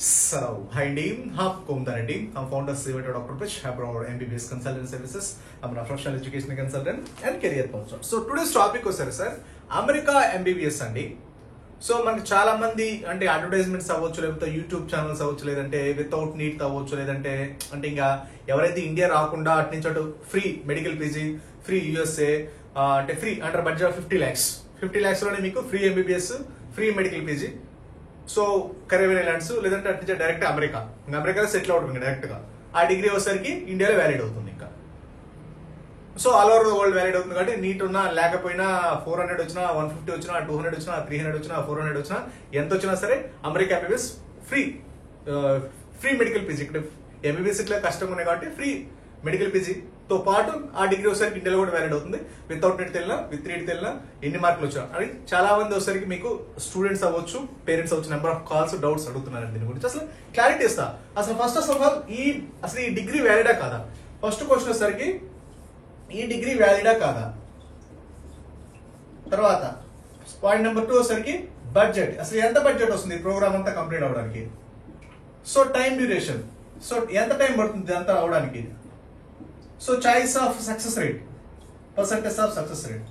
So, hi team, welcome to the team. I'm founder Sivato Dr. Pish, have our MBBS consultant services. I'm a professional education consultant and career counselor. So today's topic was sir, America MBBS అండి. So మనకి చాలా మంది అంటే advertisements అవ్వచ్చు, లేకపోతే YouTube channels అవ్వచ్చు, లేదంటే without neat అవ్వచ్చు, లేదంటే అంటే ఇంకా ఎవరైతే ఇండియా రాకుండా అటు నుంచి అటు free medical PG, free USA అంటే free under budget of 50 lakhs లోనే మీకు free MBBS, free medical PG. So Caribbean islands లేదంటే అటు నుంచి డైరెక్ట్ అమెరికా సెటిల్ అవుతుంది డైరెక్ట్ గా. ఆ డిగ్రీ వచ్చేసరికి ఇండియాలో వ్యాలిడ్ అవుతుంది ఇంకా. So all over the world valid అవుతుంది కాబట్టి నీట్ ఉన్నా లేకపోయినా 400 వచ్చినా, 150 వచ్చినా, 200 వచ్చినా, 300 వచ్చినా, 400 వచ్చినా, ఎంత వచ్చినా సరే America MBBS free medical PG. ఇక్కడ ఎంబీబీఎస్ ఇట్లా కష్టంగా ఉన్నాయి కాబట్టి ఫ్రీ మెడికల్ పీజీ తో పాటు ఆ డిగ్రీ వచ్చేసరికి ఇండియాలో కూడా వ్యాలిడ్ అవుతుంది. వితౌట్ నీట్ తెలినా, విత్ నీట్ తెలినా ఎన్ని మార్కులు వచ్చినా. అది చాలా మంది వచ్చేసరికి మీకు స్టూడెంట్స్ అవ్వచ్చు, పేరెంట్స్ అవ్వచ్చు, నెంబర్ ఆఫ్ కాల్స్, డౌట్స్ అడుగుతున్నారు దీని గురించి. అసలు క్లారిటీ ఇస్తా. అసలు ఫస్ట్ ఆఫ్ ఆల్ అసలు ఈ డిగ్రీ వ్యాలిడా కాదా? ఫస్ట్ క్వశ్చన్ వచ్చేసరికి ఈ డిగ్రీ వ్యాలిడా కాదా? తర్వాత పాయింట్ నెంబర్ 2 వచ్చేసరికి బడ్జెట్. అసలు ఎంత బడ్జెట్ వస్తుంది ప్రోగ్రామ్ అంతా కంప్లీట్ అవడానికి? సో టైం డ్యూరేషన్, సో ఎంత టైం పడుతుంది అంతా అవడానికి? So choice of success rate, percentage of success rate.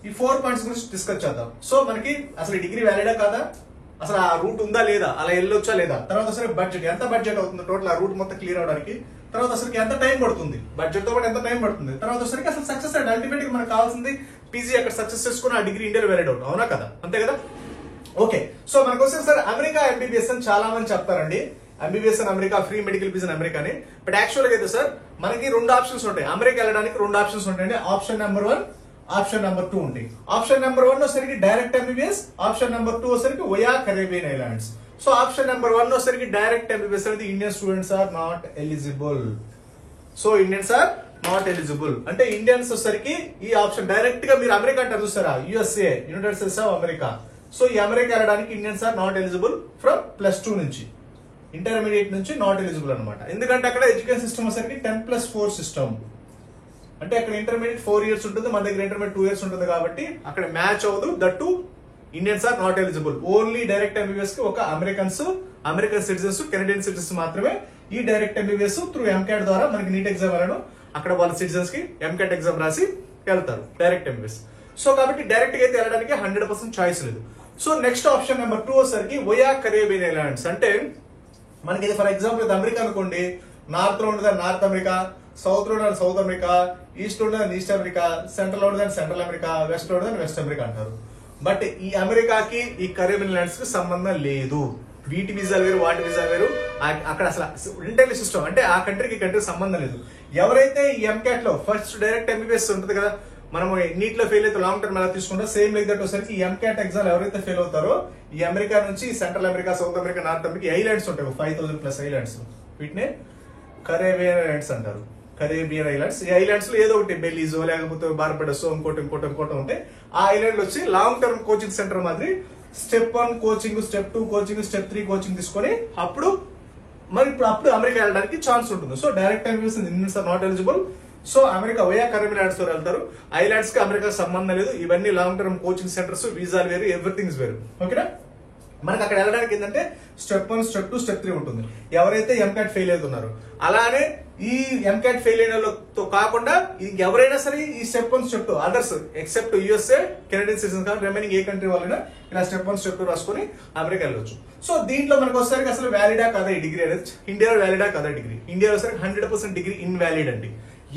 ఈ 4 పాయింట్స్ గురించి డిస్కస్ చేద్దాం. సో మనకి అసలు ఈ డిగ్రీ వ్యాలిడా కాదా, అసలు ఆ రూట్ ఉందా లేదా, అలా వెళ్ళొచ్చా లేదా, తర్వాత అసలు బడ్జెట్ ఎంత బడ్జెట్ అవుతుంది టోటల్ ఆ రూట్ మొత్తం క్లియర్ అవడానికి, తర్వాత అసలు ఎంత టైం పడుతుంది, బడ్జెట్ తో పాటు ఎంత టైం పడుతుంది, తర్వాత వచ్చరికి అసలు సక్సెస్ రేట్. అల్టిమేట్ గా మనకు కావాల్సింది పీజీ అక్కడ సక్సెస్ చేసుకుని ఆ డిగ్రీ ఇండియాలో వ్యాలిడ్ అవుతుంది, అవునా కదా? అంతే కదా? ఓకే. సో మనకు వచ్చేసి సార్ అమెరికా ఎంబీబీఎస్ అని చాలా మంది చెప్తారండి. ఎంబీబీఎస్ అని అమెరికా, ఫ్రీ మెడికల్ పీజీ అని అమెరికా అని. బట్ యాక్చువల్ గా అయితే సార్ మనకి 2 ఆప్షన్స్ ఉంటాయి. అమెరికా వెళ్ళడానికి 2 ఆప్షన్స్ ఉంటాయండి. ఆప్షన్ నెంబర్ 1, ఆప్షన్ నెంబర్ 2 ఉంటాయి. ఆప్షన్ నెంబర్ 1 వచ్చరికి డైరెక్ట్ ఎంబీబీఎస్, ఆప్షన్ నెంబర్ 2 వచ్చరికి via Caribbean islands. So option number 1 వచ్చరికి డైరెక్ట్ ఎంబీబీఎస్ అనేది Indian students are not eligible. So Indians are not eligible అంటే Indians వచ్చరికి ఈ ఆప్షన్ డైరెక్ట్ గా మీరు అమెరికా అంటారు చూస్తారా, USA, United States of America. So ఈ అమెరికా వెళ్ళడానికి Indians are not eligible from +2 నుంచి, ఇంటర్మీడియట్ నుంచి నాట్ ఎలిజిబుల్ అనమాట. ఎందుకంటే అక్కడ ఎడ్యుకేషన్ సిస్టమ్ వచ్చరికి 10+4 సిస్టమ్. అంటే అక్కడ ఇంటర్మీడియట్ 4 years ఉంటుంది, మన దగ్గర ఇంటర్మీడియట్ 2 years ఉంటుంది కాబట్టి అక్కడ మ్యాచ్ అవ్వదు. That Indians are not eligible. Only direct MBBS కి ఒక అమెరికన్ సిటిజన్స్, కెనడియన్ సిటిజన్స్ మాత్రమే ఈ డైరెక్ట్ ఎంబీబీఎస్ త్రూ ఎంకాట్ ద్వారా మనకి నీట్ ఎగ్జామ్ వెళ్ళను అక్కడ వాళ్ళ సిటిజన్స్ కి ఎంకాట్ ఎగ్జామ్ రాసి వెళ్తారు డైరెక్ట్ ఎంబీబీఎస్. సో కాబట్టి డైరెక్ట్ గా అయితే వెళ్ళడానికి 100% చాయిస్ లేదు. సో నెక్స్ట్ ఆప్షన్ నెంబర్ 2 వచ్చరికి వయా కరేబియన్ ఐలాండ్స్. అంటే మనకి ఇది ఫర్ ఎగ్జాంపుల్ ఇది అమెరికా అనుకోండి, నార్త్ లో ఉండదు నార్త్ అమెరికా, సౌత్ లో ఉండదు సౌత్ అమెరికా, ఈస్ట్ లో ఉండదు ఈస్ట్ అమెరికా, సెంట్రల్ లో ఉండదు సెంట్రల్ అమెరికా, వెస్ట్ లో ఉండదు వెస్ట్ అమెరికా అంటారు. బట్ ఈ అమెరికాకి ఈ కరేబియన్ ఐలాండ్స్ కి సంబంధం లేదు. వీటి వీసాలు వేరు, వాటి వీసాలు వేరు. అక్కడ అసలు ఇంటర్లీ సిస్టమ్ అంటే ఆ కంట్రీకి కంట్రీకి సంబంధం లేదు. ఎవరైతే ఈ ఎంకాట్ లో ఫస్ట్ డైరెక్ట్ ఎంబీబీఎస్ ఉంటుంది కదా, మనం నీట్ లో ఫెయిల్ అయితే లాంగ్ టర్మ్ ఎలా తీసుకుంటాం, సేమ్ లైక్ దట్ వచ్చేసరికి ఈ ఎంకాట్ ఎగ్జామ్ ఎవరైతే ఫెయిల్ అవుతారో ఈ అమెరికా నుంచి central America, south America, north America islands ఉంటాయి 5000+ ఐలాండ్స్. వీటినే కరేబియన్ ఐలాండ్స్ అంటారు. Caribbean islands. ఈ ఐలాండ్స్ లో ఏదో ఒకటి బెలీజో లేకపోతే బార్బడోస్ ఇంకోటి ఉంటాయి. ఆ ఐలాండ్ వచ్చి లాంగ్ టర్మ్ కోచింగ్ సెంటర్ మాదిరి step 1 coaching, step 2 coaching, step 3 coaching తీసుకొని అప్పుడు అమెరికా వెళ్ళడానికి ఛాన్స్ ఉంటుంది. So direct MBBS Indians are not eligible. So America via Caribbean islands తో వెళ్తారు. ఐలాండ్స్ కి అమెరికా సంబంధం లేదు. ఇవన్నీ లాంగ్ టర్మ్ కోచింగ్ సెంటర్స్, వీసాలు వేరు, ఎవ్రీథింగ్ వేరు. ఓకేనా? మనకి అక్కడ వెళ్ళడానికి ఏంటంటే స్టెప్ 1, స్టెప్ 2, స్టెప్ 3 ఉంటుంది. ఎవరైతే ఎంకాట్ ఫెయిల్ అవుతున్నారో అలానే ఈ ఎంకాట్ ఫెయిల్ అయిన వాళ్ళతో కాకుండా ఎవరైనా సరే ఈ step 1, step 2 others except USA, Canadian citizens కానీ రిమైనింగ్ ఏ కంట్రీ వాళ్ళైనా ఇలా స్టెప్ 1, స్టెప్ 2 రాసుకొని అమెరికా వెళ్ళొచ్చు. సో దీంట్లో మనకు వచ్చేసరికి అసలు వ్యాలిడా కదా ఈ డిగ్రీ అనేది, ఇండియాలో వ్యాలిడా కదా డిగ్రీ? ఇండియాలో వచ్చేసరికి 100% డిగ్రీ ఇన్వాలిడ్ అండి.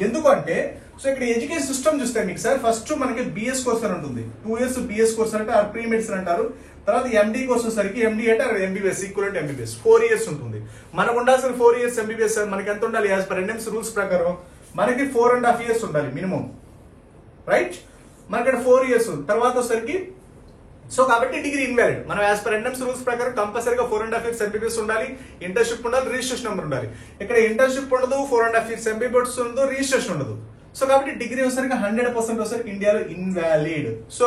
ఎందుకంటే సో ఇక్కడ ఎడ్యుకేషన్ సిస్టమ్ చూస్తే మీకు సార్ ఫస్ట్ మనకి బిఎస్ కోర్స్ అని ఉంటుంది. 2 years బిఎస్ కోర్స్ అంటే ప్రీ మెడిసిన్ అంటారు. తర్వాత ఎండి కోర్స్ వచ్చేసరికి ఎండి అంటే ఎంబీబీఎస్ ఈక్వలెంట్ ఎంబీబీఎస్ 4 years ఉంటుంది. మనకు ఉండాల్సిన 4 years ఎంబీబీఎస్ మనకి ఎంత ఉండాలి? యాజ్ పర్ ఎన్ఎంస్ రూల్స్ ప్రకారం మనకి 4.5 years ఉండాలి మినిమం, రైట్? మనకి 4 years తర్వాత వచ్చేసరికి సో కాబట్టి డిగ్రీ ఇన్వాలిడ్. మనం యాజ్ పర్ ఎన్ఎంస్ రూల్స్ ప్రకారం కంపల్సరీగా 4.5 years ఎంబీబీఎస్ ఉండాలి, ఇంటర్న్షిప్ ఉండాలి, రిజిస్ట్రేషన్ నెంబర్ ఉండాలి. ఇక్కడ ఇంటర్న్షిప్ ఉండదు, 4.5 years ఎంబీబీఎస్ ఉండదు, రిజిస్ట్రేషన్ ఉండదు. సో కాబట్టి డిగ్రీ వచ్చేసరికి 100% వచ్చేసరికి ఇండియాలో ఇన్వాలిడ్. సో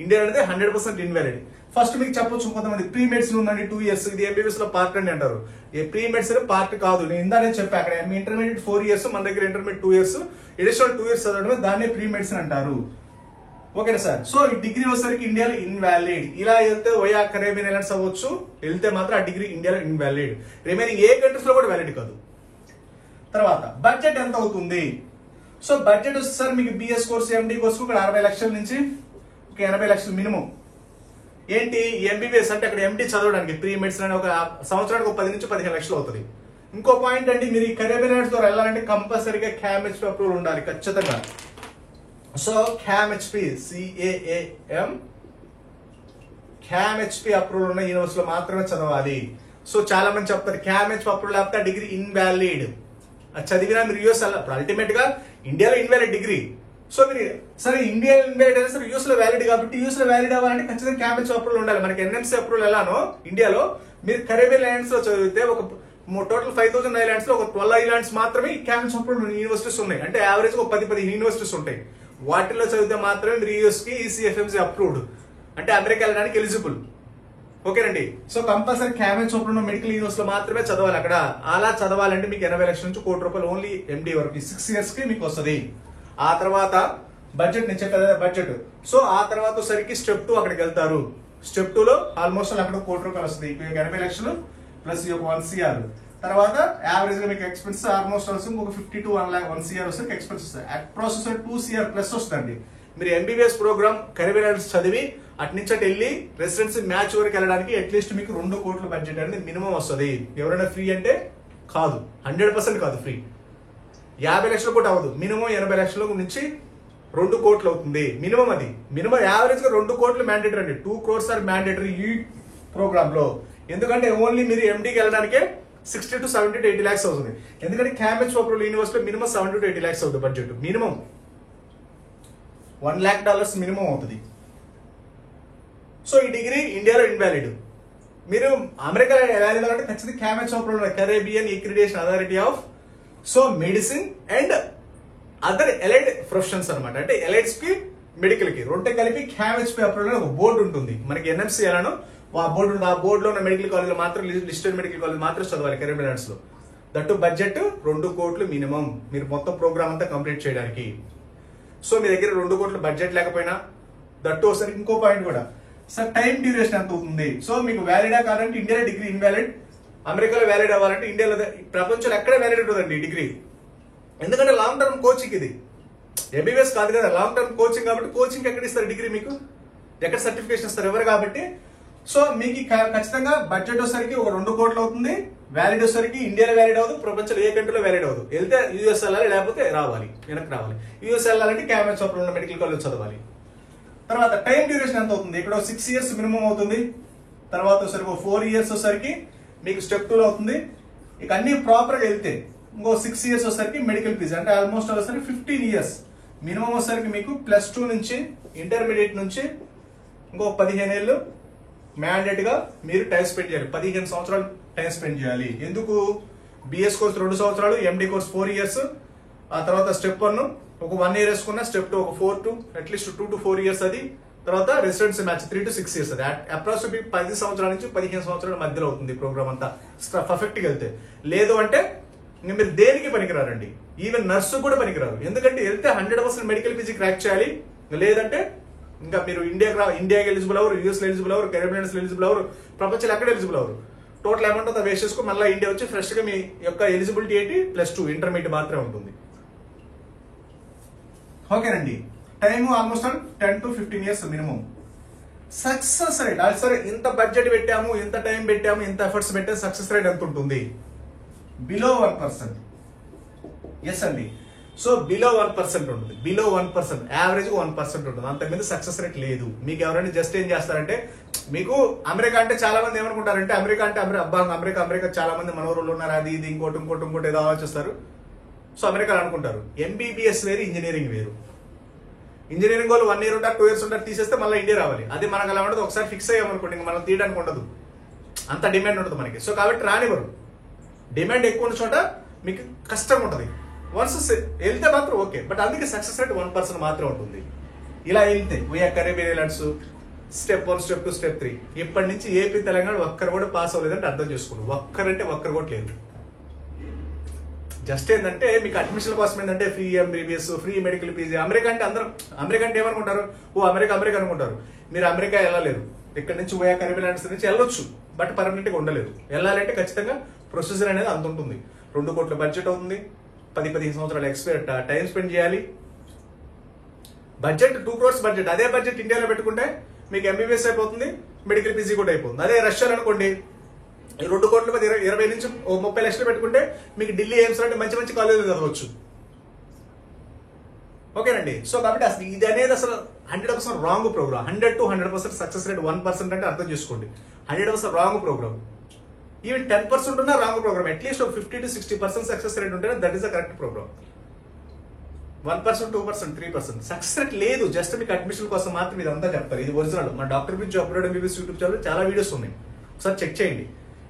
ఇండియా అనేది 100% ఇన్వాలిడ్. ఫస్ట్ మీకు చెప్పొచ్చు కొంతమంది ప్రీ మెడిసిన్ ఉందండి 2 years, ఇది ఎంబీబీఎస్ లో పార్ట్ అని అంటారు. ఏ ప్రీ మెడిసిన్ పార్ట్ కాదు. నేను ఇందానే చెప్పా అక్కడ ఇంటర్మీడియట్ 4 years, మన దగ్గర ఇంటర్మీడియట్ 2 years, అడిషనల్ 2 years చదవడమే దాన్నే ప్రీ మెడిసిన్ అంటారు. ఓకేనా సార్. సో ఈ డిగ్రీ వచ్చేసరికి ఇండియాలో ఇన్వాలిడ్. ఇలా వెళ్తే ఓయా కరేబియన్ ఐలాండ్స్ అవ్వచ్చు, వెళ్తే మాత్రం ఆ డిగ్రీ ఇండియాలో ఇన్వాలిడ్. రిమైనింగ్ ఏ కంట్రీస్ లో కూడా వ్యాలిడ్ కాదు. తర్వాత బడ్జెట్ ఎంత అవుతుంది? సో బడ్జెట్ వచ్చేసరి మీకు బిఎస్ కోర్స్ ఎండి కోర్స్ ఇక్కడ 60 లక్షల నుంచి 80 లక్షలు మినిమం. ఏంటి ఎంబీబీఎస్ అంటే అక్కడ ఎండి చదవడానికి ప్రీ మెడిసిన్ అని ఒక సంవత్సరానికి 10 నుంచి 15 లక్షలు అవుతుంది. ఇంకో పాయింట్ అండి, మీరు ఈ కరేబియన్ ఐలాండ్స్ ద్వారా వెళ్ళాలంటే కంపల్సరీగా CAMHP అప్రూవల్ ఉండాలి ఖచ్చితంగా. సో CAMHP CAMHP అప్రూవల్ ఉన్న యూనివర్సిటీలో మాత్రమే చదవాలి. సో చాలా మంది చెప్తారు CAMHP అప్రూవల్ లేకపోతే డిగ్రీ ఇన్వాలిడ్. అది చదివినా మీరు యూఎస్ అల్టిమేట్ గా ఇండియాలో ఇన్వాలిడ్ డిగ్రీ. సో మీరు సరే ఇండియా ఇన్వాలిడ్ అయినా సరే యూఎస్ లో వ్యాలిడ్ కాబట్టి యూఎస్ లో వ్యాలిడ్ అవ్వాలంటే ఖచ్చితంగా CAMHP అప్రూవల్ ఉండాలి. మనకి ఎన్ఎంసీ అప్రూవల్ ఎలానో ఇండియాలో మీరు కరేబియన్ ఐలాండ్స్ లో చదివితే ఒక టోటల్ 5000 ఐలాండ్స్ లో ఒక 12 ఐలాండ్స్ మాత్రమే CAMHP అప్రూవల్ యూనివర్సిటీస్ ఉన్నాయి. అంటే యావరేజ్ ఒక 10-15 యూనివర్సిటీస్ ఉంటాయి. వాటిల్లో చదివితే మాత్రమే మీరు యూఎస్ కి ECFMC అప్రూవ్డ్ అంటే అమెరికా వెళ్ళడానికి ఎలిజిబుల్. ఓకేనండి. So compulsory CAMHP approved medical university లో మాత్రమే చదవాలి అక్కడ. అలా చదవాలంటే మీకు 80 లక్షల నుంచి ₹1,00,00,000 ఓన్లీ ఎండి వరకు 6 ఇయర్స్ కి మీకు వస్తుంది. ఆ తర్వాత బడ్జెట్ నేను చెప్పేది బడ్జెట్. సో ఆ తర్వాత సరికి స్టెప్ 2 అక్కడికి వెళ్తారు. స్టెప్ 2 లో ఆల్మోస్ట్ అక్కడ ₹1,00,00,000 వస్తుంది. 80 లక్షలు ప్లస్ ఒక 1 CR. తర్వాత యావరేజ్ గా మీకు ఎక్స్పెన్స్ ఆల్మోస్ట్ వస్తుంది ఒక 50 to 1 CR వస్తుంది ఎక్స్పెన్స్ వస్తుంది. ప్రాసెస్ 2 CR ప్లస్ వస్తుందండి. మీరు ఎంబీబీఎస్ ప్రోగ్రామ్ కరేబియన్ ఐలాండ్స్ చదివి అటు నుంచి అటు వెళ్ళి రెసిడెన్సీ మ్యాచ్ వరకు వెళ్ళడానికి అట్లీస్ట్ మీకు 2 కోట్ల బడ్జెట్ అనేది మినిమం వస్తుంది. ఎవరైనా ఫ్రీ అంటే కాదు, 100% కాదు ఫ్రీ. 50 లక్షలు కూడా అవ్వదు, మినిమం 80 లక్షల నుంచి 2 కోట్లు అవుతుంది మినిమం. అది మినిమం యావరేజ్ గా 2 కోట్లు మ్యాండేటరీ అండి. 2 crores ఆర్ మ్యాండేటరీ ఈ ప్రోగ్రామ్ లో. ఎందుకంటే ఓన్లీ మీరు ఎండీకి వెళ్ళడానికే 60 to 70 to 80 lakhs అవుతుంది. ఎందుకంటే CAMHP approval university minimum 70 to 80 lakhs అవుతుంది బడ్జెట్. మినిమం $1,00,000 మినిమం అవుతుంది. సో ఈ డిగ్రీ ఇండియాలో ఇన్వాలిడ్. మీరు అమెరికా వ్యాలిడ్ అంటే ఖచ్చితంగా CAMHP approval Caribbean accreditation authority of so medicine and other allied professions అనమాట. అంటే ఎలైడ్స్ కి మెడికల్ కి 2 కలిపి CAMHP అప్రూవల్ ఒక బోర్డు ఉంటుంది మనకి ఎన్ఎంసీ ఎలానో ఆ బోర్డు ఉంది. ఆ బోర్డులో ఉన్న మెడికల్ కాలేజ్ మాత్రం లిస్టెడ్ మెడికల్ కాలేజ్ మాత్రం చదవాలి కరేబియన్ ఐలాండ్స్ లో. దట్టు బడ్జెట్ 2 కోట్లు మినిమం మీరు మొత్తం ప్రోగ్రామ్ అంతా కంప్లీట్ చేయడానికి. సో మీ దగ్గర 2 కోట్ల బడ్జెట్ లేకపోయినా దట్టు ఒకసారి ఇంకో పాయింట్ కూడా సార్ టైం డ్యూరేషన్ ఎంత అవుతుంది. సో మీకు వ్యాలిడా కాదంటే ఇండియాలో డిగ్రీ ఇన్వాలిడ్, అమెరికాలో వ్యాలిడ్ అవ్వాలంటే ఇండియాలో ప్రపంచంలో ఎక్కడ వ్యాలిడ్ ఉంటుందండి డిగ్రీ. ఎందుకంటే లాంగ్ టర్మ్ కోచింగ్ ఇది, ఎంబీబీఎస్ కాదు కదా, లాంగ్ టర్మ్ కోచింగ్ కాబట్టి కోచింగ్ ఎక్కడ ఇస్తారు డిగ్రీ మీకు, ఎక్కడ సర్టిఫికేషన్ ఇస్తారు ఎవరు కాబట్టి. సో మీకు ఖచ్చితంగా బడ్జెట్ వచ్చేసరికి ఒక 2 కోట్లు అవుతుంది. వ్యాలిడ్ వచ్చేసరికి ఇండియాలో వ్యాలిడ్ అవ్వదు, ప్రపంచంలో ఏ కంట్రీలో వ్యాలిడ్ అవ్వదు. వెళ్తే యూఎస్ వెళ్ళాలి, లేకపోతే రావాలి, వెనక్కి రావాలి. యూఎస్ వెళ్ళాలంటే CAMHP అప్రూవల్ ఉన్న మెడికల్ కాలేజ్ చదవాలి. తర్వాత టైం డ్యూరేషన్ ఎంత అవుతుంది, ఇక్కడ 6 years మినిమం అవుతుంది. తర్వాత వచ్చేసరికి 4 years వచ్చేసరికి మీకు స్టెప్ 2 లో అవుతుంది. ఇక అన్ని ప్రాపర్ గా వెళ్తే ఇంకో 6 years వచ్చేసరికి మెడికల్ ఫీజు అంటే ఆల్మోస్ట్ వచ్చేసరికి 15 years మినిమం వచ్చేసరికి మీకు +2 నుంచి ఇంటర్మీడియట్ నుంచి ఇంకో 15 ఏళ్ళు మ్యాండేట్ గా మీరు టైం స్పెండ్ చేయాలి. 15 సంవత్సరాలు టైం స్పెండ్ చేయాలి. ఎందుకు, బిఎస్ కోర్స్ 2 సంవత్సరాలు, ఎండి కోర్స్ 4 years, ఆ తర్వాత స్టెప్ 1 ఒక 1 year వేసుకున్న, స్టెప్ 2 ఒక 4 to అట్లీస్ట్ 2 to 4 years అది. తర్వాత రెసిడెన్సీ మ్యాచ్ 3 to 6 years అది. అప్రాక్సిమేట్ 10 సంవత్సరాల నుంచి 15 సంవత్సరాల మధ్యలో అవుతుంది ప్రోగ్రామ్ అంతా పర్ఫెక్ట్ గా వెళ్తే. లేదు అంటే ఇంకా మీరు దేనికి పనికిరారండి, ఈవెన్ నర్సు కూడా పనికిరారు. ఎందుకంటే వెళ్తే 100% మెడికల్ ఫీజు క్రాక్ చేయాలి. లేదంటే ఇంకా మీరు ఇండియాకి ఎలిజిబుల్ అవరు, యూఎస్ ఎలిజిబుల్ అవరు, కరేబియన్స్ ఎలిజిబుల్ అవరు, ప్రపంచంలో ఎక్కడ ఎలిజిబుల్ అవరు. టోటల్ అమౌంట్ అంతా వేస్ట్ చేసుకుని మళ్ళీ ఇండియా వచ్చి ఫ్రెష్ గా మీ యొక్క ఎలిజిబిలిటీ ఏంటి +2 ఇంటర్మీడియట్ మాత్రమే ఉంటుంది. ఓకేనండి. Time almost 10 to 15 years minimum. Success rate సరే ఇంత బడ్జెట్ పెట్టాము, ఇంత టైం పెట్టాము, ఇంత ఎఫర్ట్స్ పెట్టాము, సక్సెస్ రేట్ ఎంత ఉంటుంది, బిలో 1%. ఎస్ అండి. సో బిలో 1% ఉంటుంది, బిలో 1%, యావరేజ్ 1% ఉంటుంది. అంతకుమింద సక్సెస్ రేట్ లేదు. మీకు ఎవరైనా జస్ట్ ఏం చేస్తారంటే, మీకు అమెరికా అంటే చాలా మంది ఏమనుకుంటారంటే అమెరికా అంటే అమెరికా చాలా మంది మనవరులు ఉన్నారు, అది ఇది ఇంకోటి ఏదో ఆలోచిస్తారు. సో అమెరికా అనుకుంటారు. ఎంబీబీఎస్ వేరు, ఇంజనీరింగ్ వేరు. ఇంజనీరింగ్ వాళ్ళు 1 year ఉంటారు, 2 years ఉంటారు, తీసేస్తే మళ్ళీ ఇండియా రావాలి. అది మనకు అలా ఉండదు. ఒకసారి ఫిక్స్ అయ్యామనుకోండి ఇంకా మనం తీయడానికి ఉండదు, అంత డిమాండ్ ఉంటుంది మనకి. సో కాబట్టి రానివ్వరు. డిమాండ్ ఎక్కువ ఉన్న చోట మీకు కష్టంగా ఉంటుంది. వన్స్ వెళ్తే మాత్రం ఓకే, బట్ అందుకే సక్సెస్ రేట్ 1% మాత్రం ఉంటుంది. ఇలా వెళ్తే Caribbean islands step 1, step 2, step 3 ఇప్పటి నుంచి ఏపీ తెలంగాణ ఒక్కరు కూడా పాస్ అవ్వలేదంటే అర్థం చేసుకోండి. ఒక్కరు కూడా లేదు. జస్ట్ ఏంటంటే మీకు అడ్మిషన్ కోసం ఏంటంటే free MBBS, free medical PG. America అంటే అందరం అమెరికా అంటే ఏమనుకుంటారు, ఓ అమెరికా అమెరికా అనుకుంటారు. మీరు అమెరికా వెళ్ళలేరు. ఇక్కడ నుంచి పోయా కరీబియన్ ల్యాండ్స్ నుంచి వెళ్ళొచ్చు, బట్ పర్మనెంట్ గా ఉండలేదు. వెళ్ళాలంటే ఖచ్చితంగా ప్రొసీజర్ అనేది అంత ఉంటుంది. 2 కోట్ల బడ్జెట్ అవుతుంది, 10-15 సంవత్సరాలు ఎక్స్పైర్ టైం స్పెండ్ చేయాలి. Budget 2 crores budget. అదే బడ్జెట్ ఇండియాలో పెట్టుకుంటే మీకు ఎంబీబీఎస్ అయిపోతుంది, మెడికల్ పీజీ కూడా అయిపోతుంది. అదే రష్యాలో అనుకోండి 2 కోట్ల 20 నుంచి 30 లక్షలు పెట్టుకుంటే మీకు ఢిల్లీ ఎయిమ్స్ లాంటి మంచి మంచి కాలేజీలు చదవచ్చు. ఓకేనండి. సో కాబట్టి అసలు ఇది అనేది అసలు 100% wrong programme. 100 to 100% success rate 1% అంటే అర్థం చేసుకోండి. 100% రాంగ్ ప్రోగ్రామ్. ఈవెన్ 10% ఉన్న wrong programme. At least 50 to 60% success rate ఉంటేనే that is a correct programme. 1%, 2%, 3% success rate లేదు. జస్ట్ మీకు అడ్మిషన్ కోసం మాత్రం ఇదంతా చెప్తారు. ఇది ఒరిజినల్. మన doctor biz upload MBBS YouTube channel చాలా వీడియోస్ ఉన్నాయి, ఒకసారి చెక్ చేయండి.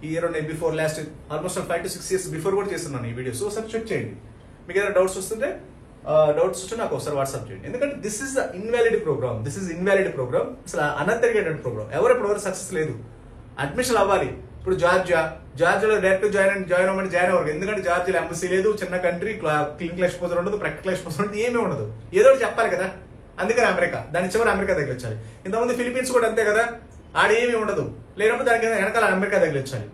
ఈ ఇయర్ ఉన్నాయి, before last almost 5 to 6 years before కూడా చేస్తున్నాను ఈ వీడియోస్. ఒకసారి చెక్ చేయండి. మీకు ఏదైనా డౌట్స్ వస్తే నాకు ఒకసారి వాట్సాప్ చేయండి. ఎందుకంటే this is the invalid programme. This is invalid programme. అసలు అనంతరిగేటెడ్ ప్రోగ్రామ్. ఎవరు సక్సెస్ లేదు. అడ్మిషన్ అవ్వాలి. ఇప్పుడు జార్జియాలో డైరెక్ట్ జాయిన్ అవ్వమని జాయిన్ అవ్వరు. ఎందుకంటే జార్జియాలో ఎంబసీ లేదు, చిన్న కంట్రీ, క్లినికల్ ఎక్స్పోజర్ ఉండదు, ప్రాక్టికల్ ఎక్స్పోజర్ ఉండదు, ఏమీ ఉండదు. ఏదో చెప్పాలి కదా. అందుకని అమెరికా, దాని చివరి అమెరికా దగ్గర వచ్చాలి. ఇంతకుముందు ఫిలిపీన్స్ కూడా అంతే కదా, ఆడ ఏమీ ఉండదు. లేనప్పుడు దానికి వెనకాల అమెరికా దగ్గర వచ్చాలి.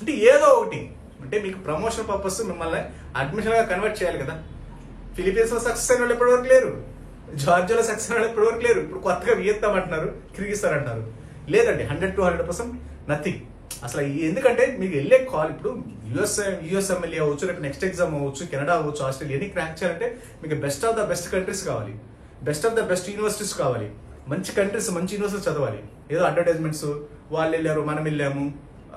అంటే ఏదో ఒకటి అంటే మీకు ప్రమోషన్ పర్పస్ మిమ్మల్ని అడ్మిషన్ గా కన్వర్ట్ చేయాలి కదా. ఫిలిపీన్స్ లో సక్సెస్ అయిన వాళ్ళు ఎప్పటివరకు లేరు, జార్జియాలో సక్సెస్ అయిన వాళ్ళు ఎప్పటివరకు లేరు. ఇప్పుడు కొత్తగా వియత్నాం అంటున్నారు, కిర్గిస్తాన్ అంటున్నారు. లేదండి, 100 to 100% నథింగ్ అసలు. ఎందుకంటే మీకు వెళ్ళే కాల్ ఇప్పుడు యుఎస్ ఎమ్మెల్యే అవ్వచ్చు, రేపు నెక్స్ట్ ఎగ్జామ్ అవ్వచ్చు, కెనడా అవ్వచ్చు, ఆస్ట్రేలియా ఎన్ని క్రాక్ చేయాలంటే మీకు best of the best countries కావాలి, best of the best universities కావాలి, మంచి కంట్రీస్ మంచి యూనివర్సిటీస్ చదవాలి. ఏదో అడ్వర్టైజ్మెంట్స్ వాళ్ళు వెళ్ళారు మనం వెళ్ళాము,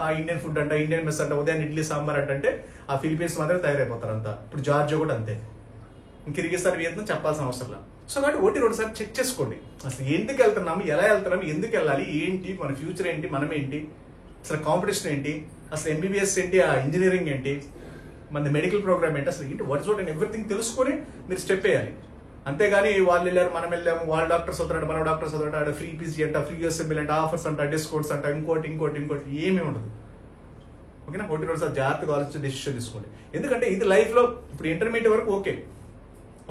ఆ ఇండియన్ ఫుడ్ అంట, ఇండియన్ మెస్ అంట, ఉదయం ఇడ్లీ సాంబార్ అంటే ఆ ఫిలిపీన్స్ మాత్రమే తయారైపోతారు అంతా. ఇప్పుడు జార్జియా కూడా అంతే. కిర్గిస్తాన్, వియత్నాం చెప్పాల్సిన అవసరం లేదు. సో కాబట్టి 1-2 సార్లు చెక్ చేసుకోండి. అసలు ఎందుకు వెళ్తున్నాము, ఎలా వెళ్తున్నాము, ఎందుకు వెళ్ళాలి, ఏంటి మన ఫ్యూచర్ ఏంటి, మనం ఏంటి, అసలు కాంపిటీషన్ ఏంటి, అసలు ఎంబీబీఎస్ ఏంటి, ఆ ఇంజనీరింగ్ ఏంటి, మన మెడికల్ ప్రోగ్రామ్ ఏంటి, అసలు ఏంటి వాట్స్ వాట్ అండ్ ఎవ్రీథింగ్ తెలుసుకొని మీరు స్టెప్ వేయాలి. అంతేగాని వాళ్ళు వెళ్ళారు మనం వెళ్ళాము, వాళ్ళ డాక్టర్స్ అవుతాడు మన డాక్టర్స్ అవుతాడు, ఫ్రీ పీజీ అంట, ఫ్రీ యూఎస్ఎంఎల్ అంట, ఆఫర్స్ అంట, డిస్కౌంట్స్ అంట, ఇంకోటి ఏమీ ఉండదు. ఓకేనా. 1-2 సార్లు జాగ్రత్తగా ఆలోచించి డెసిషన్ తీసుకోండి. ఎందుకంటే ఇది లైఫ్ లో ఇప్పుడు ఇంటర్మీడియట్ వరకు ఓకే,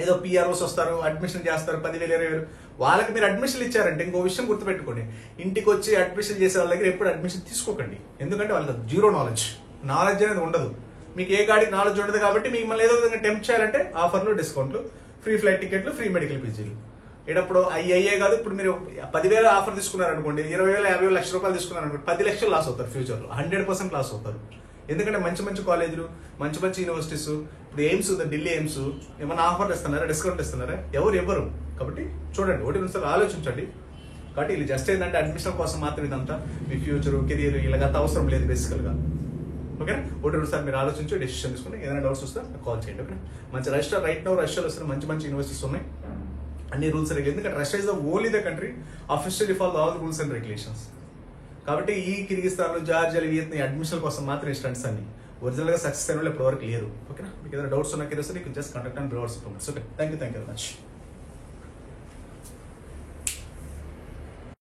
ఏదో పిఆర్ఓస్ వస్తారు, అడ్మిషన్ చేస్తారు, 10,000, 20,000 వాళ్ళకి మీరు అడ్మిషన్లు ఇచ్చారంటే ఇంకో విషయం గుర్తుపెట్టుకోండి, ఇంటికి వచ్చి అడ్మిషన్ చేసే వాళ్ళ దగ్గర ఎప్పుడు అడ్మిషన్ తీసుకోకండి. ఎందుకంటే వాళ్ళకి జీరో నాలెడ్జ్ అనేది ఉండదు. మీకు ఏ గాడికి నాలెడ్జ్ ఉండదు. కాబట్టి మీకు మళ్ళీ ఏదో విధంగా టెంప్ట్ చేయాలంటే ఆఫర్లు, డిస్కౌంట్లు, ఫ్రీ ఫ్లైట్ టికెట్లు, ఫ్రీ మెడికల్ పీజీలు. ఏటప్పుడు అయ్యే కాదు. ఇప్పుడు మీరు 10,000 ఆఫర్ తీసుకున్నారనుకోండి, 20,000, 50,000, లక్ష రూపాయలు తీసుకున్నారనుకోండి, 10 లక్షలు లాస్ అవుతారు ఫ్యూచర్లో, 100% లాస్ అవుతారు. ఎందుకంటే మంచి మంచి కాలేజీలు, మంచి మంచి యూనివర్సిటీస్, ఇప్పుడు ఎయిమ్స్, ఢిల్లీ ఎయిమ్స్ ఏమైనా ఆఫర్లు ఇస్తున్నారా, డిస్కౌంట్ ఇస్తున్నారా, ఎవరు. కాబట్టి చూడండి, 1-2 సార్లు ఆలోచించండి. కాబట్టి ఇది జస్ట్ ఏంటంటే అడ్మిషన్ కోసం మాత్రం ఇదంతా. మీ ఫ్యూచర్, కెరీర్ ఇలాగంత అవసరం లేదు బేసికల్గా. ఓకేనా. 1-2 సార్లు మీరు ఆలోచించి డెసిషన్ తీసుకుని ఏదైనా డౌట్స్ వస్తే కాల్ చేయండి. ఓకే. మంచి రష్యాలో వస్తున్న మంచి యూనివర్సిటీస్ ఉన్నాయి, అన్ని రూల్స్ రెగ్యులేషన్. ఎందుకంటే Russia is the only the country officially follow all the rules and regulations. కాబట్టి ఈ కిర్గిస్తాన్, జార్జియా, వియత్నాం అడ్మిషన్ కోసం మాత్రం స్టంట్స్ అన్ని ఒరిజినల్ గా సక్సెస్ అయిన వాళ్ళు ఇప్పటివరకు లేరు. ఓకేనా. మీకు ఏదైనా డౌట్స్ ఉన్నా just contact and okay. Thank you very much.